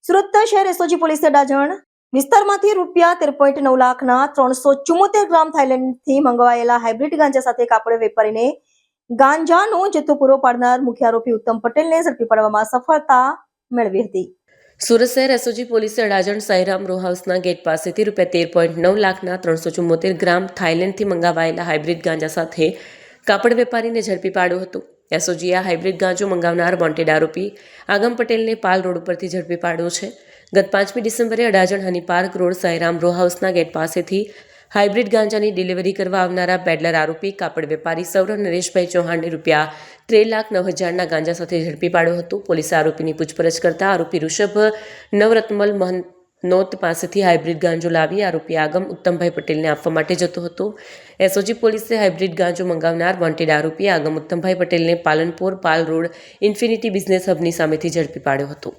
સુરત શહેર એસઓજી પોલીસે ડાજણ વિસ્તારમાંથી રૂપિયા 13.9 લાખના 374 ગ્રામ થાઈલેન્ડથી મંગાવાયેલા હાઇબ્રિડ ગાંજા સાથે કાપડ વેપારીને ગાંજાનો જથ્થો પૂરો પાડનાર મુખ્ય આરોપી ઉત્તમ પટેલને ઝડપી પાડવામાં સફળતા મેળવી હતી. સુરત શહેર એસઓજી પોલીસે અડાજણ સાઈરામ રો હાઉસના ગેટ પાસેથી રૂપિયા 13.9 લાખના 374 ગ્રામ થાઈલેન્ડથી મંગાવાયેલા હાઇબ્રિડ ગાંજા સાથે કાપડ વેપારીને ઝડપી પાડ્યો હતો. એસઓજીએ આ હાઇબ્રિડ ગાંજો મંગાવનાર વોન્ટેડ આરોપી આગમ પટેલને પાલ રોડ ઉપરથી ઝડપી પાડ્યો છે. ગત 5મી ડિસેમ્બરે અડાજણ હની પાર્ક રોડ સાઈરામ રો હાઉસના ગેટ પાસેથી હાઇબ્રિડ ગાંજાની ડિલિવરી કરવા આવનારા પેડલર આરોપી કાપડ વેપારી સૌરભ નરેશભાઈ ચૌહાણને રૂપિયા 13,09,000ના ગાંજા સાથે ઝડપી પાડ્યો હતો. પોલીસે આરોપીની પૂછપરછ કરતા આરોપી ઋષભ નવરત્મલ મહનોત પાસેથી હાઇબ્રિડ ગાંજો લાવી આરોપી આગમ ઉત્તમભાઈ પટેલને આપવા માટે જતો હતો. એસઓજી પોલીસે હાઇબ્રિડ ગાંજો મંગાવનાર વોન્ટેડ આરોપી આગમ ઉત્તમભાઈ પટેલને પાલનપુર પાલ રોડ ઇન્ફિનિટી બિઝનેસ હબની સામેથી ઝડપી પાડ્યો હતો.